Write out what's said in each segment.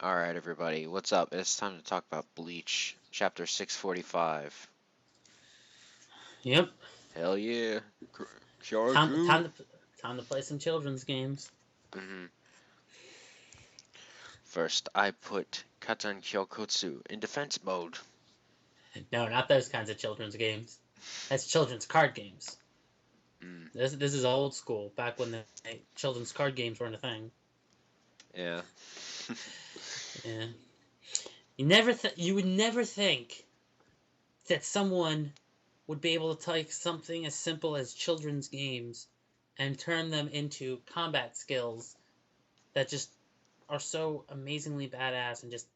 Alright, everybody, what's up? It's time to talk about Bleach, chapter 645. Yep. Hell yeah. Time Kyoku. time to time to play some children's games. hmm First, I put Katan Kyokutsu in defense mode. No, not those kinds of children's games. That's children's card games. Mm, This is old school. Back when the children's card games weren't a thing. yeah. Yeah. You would never think that someone would be able to take something as simple as children's games and turn them into combat skills that just are so amazingly badass and just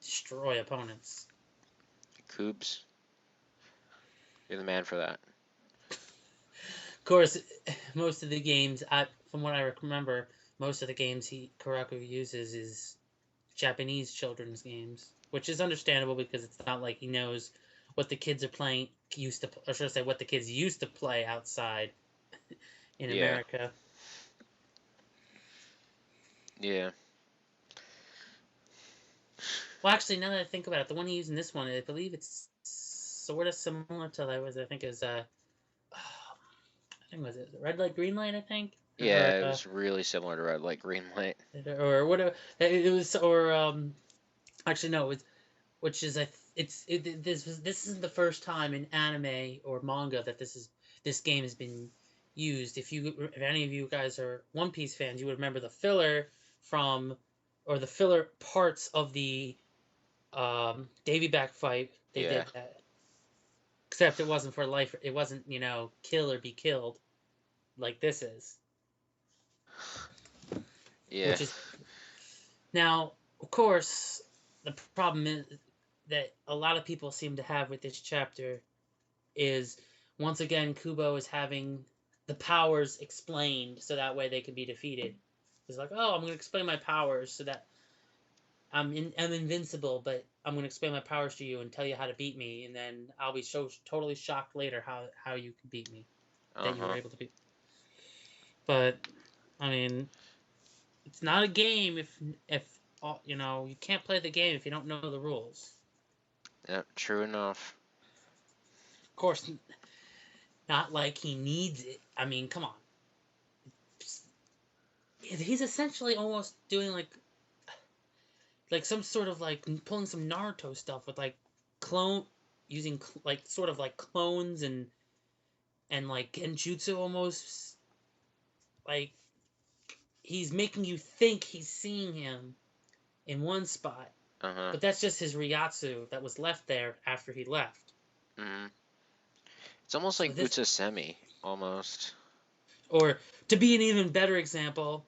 destroy opponents. Coobs, you're the man for that. Of course, most of the games, from what I remember, most of the games Karaku uses is Japanese children's games, which is understandable because it's not like he knows what the kids are playing or should I say, what the kids used to play outside in Yeah. America. Yeah. Well, actually, now that I think about it, the one he used in this one, I believe it's sort of similar to that was I think it was I think was it red light, green light, I think, or Yeah, it was really similar to Red Light, Green Light. or whatever it was, or actually no, it was, which is this isn't the first time in anime or manga that this game has been used. If any of you guys are One Piece fans, you would remember the filler from or the filler parts of the Davy back fight. They Yeah. did that, except it wasn't for life. It wasn't kill or be killed like this is, Yeah. which is now of course the problem is that a lot of people seem to have with this chapter is once again Kubo is having the powers explained so that way they can be defeated. It's like, oh, I'm going to explain my powers so that I'm invincible, but I'm going to explain my powers to you and tell you how to beat me, and then I'll be so totally shocked later how you can beat me, that you were Uh-huh. able to beat. But I mean, it's not a game if you can't play the game if you don't know the rules. Yep, true enough. Of course, not like he needs it. I mean, come on. He's essentially almost doing like some sort of like pulling some Naruto stuff with like clone using like sort of like clones and like genjutsu almost, like he's making you think he's seeing him in one spot, Uh-huh. but that's just his Ryatsu that was left there after he left. hmm It's almost So like this, Utsasemi, almost. or to be an even better example,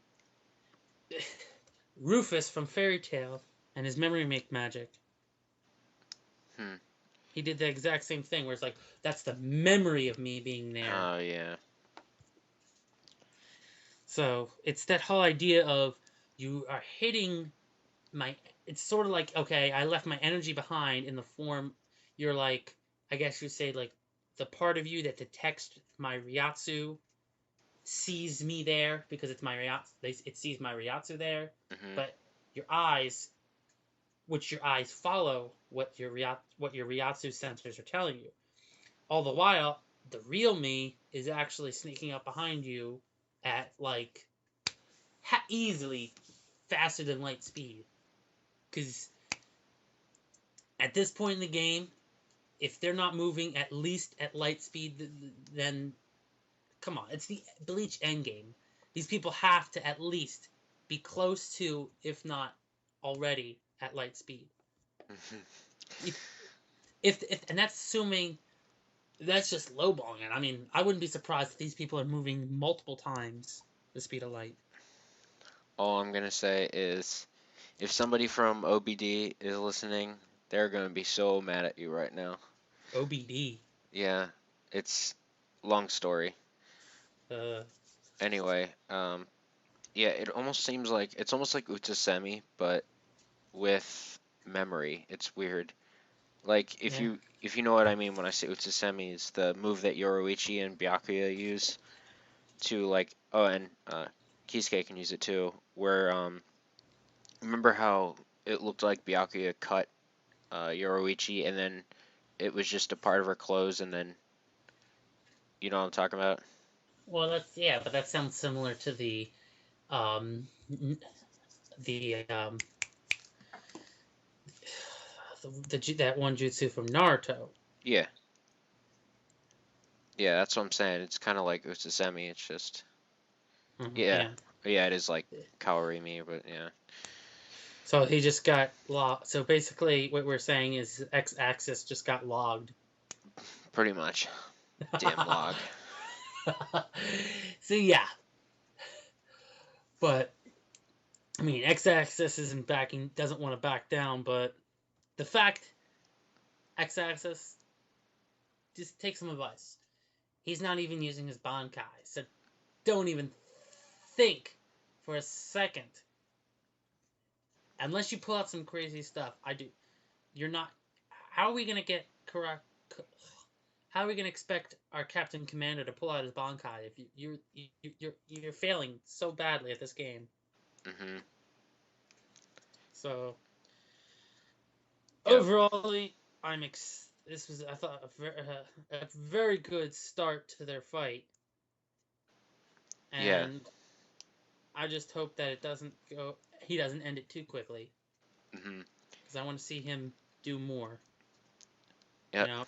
Rufus from Fairy Tail and his memory make magic. Hmm. He did the exact same thing where it's like, that's the memory of me being there. Oh, yeah. So it's that whole idea of you are hitting my. It's sort of like, okay, I left my energy behind in the form. You're like, I guess you say, like, the part of you that detects my Ryatsu sees me there because it's my Ryatsu. It sees my Ryatsu there, hmm but your eyes, which your eyes follow what your Ryatsu sensors are telling you. All the while, the real me is actually sneaking up behind you at like easily faster than light speed. Because at this point in the game, if they're not moving at least at light speed, then come on, it's the Bleach endgame. These people have to at least be close to, if not already, at light speed. If, and that's assuming that's just lowballing it. I mean, I wouldn't be surprised if these people are moving multiple times the speed of light. All I'm gonna say is, if somebody from OBD is listening, they're gonna be so mad at you right now. OBD. Yeah, it's long story. Uh, Anyway, yeah, it's almost like Utsasemi, but with memory. It's weird. Like yeah. if you know what I mean when I say Utsasemi, is the move that Yoruichi and Byakuya use to and Kisuke can use it too. Where remember how it looked like Byakuya cut Yoruichi, and then it was just a part of her clothes, and then you know what I'm talking about? Well, but that sounds similar to um, the that one jutsu from Naruto. Yeah, yeah, that's what I'm saying. It's kind of like Utsusemi. It's just yeah, Yeah. yeah, it is like Kawarimi, but yeah, So he just got logged. So basically, what we're saying is X-axis just got logged. pretty much. Damn log. So yeah, but I mean, X-axis isn't backing, doesn't want to back down. But the fact X-axis, just take some advice. He's not even using his Bankai, so don't even think for a second. Unless you pull out some crazy stuff, I do. You're not. How are we gonna get correct? How are we gonna expect our captain commander to pull out his Bankai if you're failing so badly at this game? Mhm. So Yep. overall, this was, I thought, a very good start to their fight, Yeah. and I just hope that it doesn't go. He doesn't end it too quickly Mhm. because I want to see him do more. You Yep. know,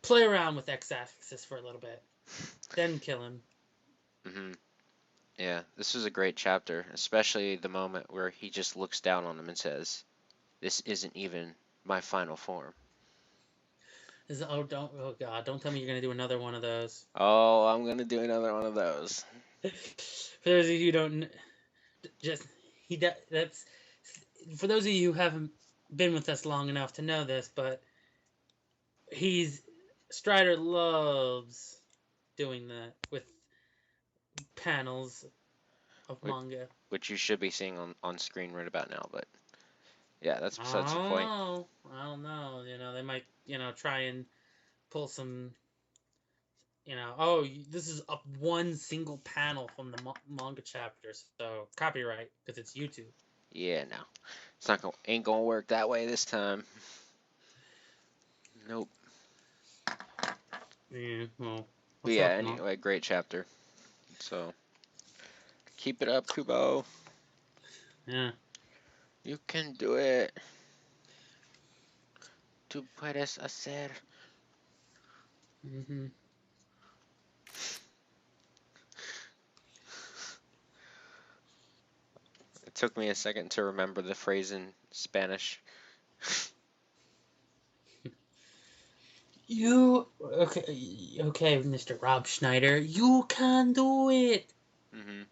play around with X-axis for a little bit, then kill him. Mhm. Yeah. This was a great chapter, especially the moment where he just looks down on him and says, "This isn't even my final form." Oh god, don't tell me you're gonna do another one of those. Oh, I'm gonna do another one of those. For those of you who don't, just that's for those of you who haven't been with us long enough to know this, but he's Strider loves doing that with panels of Which, manga. which you should be seeing on screen right about now, but yeah, that's besides I the don't point. know. I don't know. You know, they might, try and pull some, oh, this is up one single panel from the manga chapter, so copyright because it's YouTube. Yeah, no. It's not gonna ain't gonna work that way this time. Nope. Yeah, well, But let's yeah, hope not. anyway, great chapter. So keep it up, Kubo. Yeah. You can do it. Tú puedes hacer. Hmm. It took me a second to remember the phrase in Spanish. Okay, Mr. Rob Schneider, you can do it. Hmm.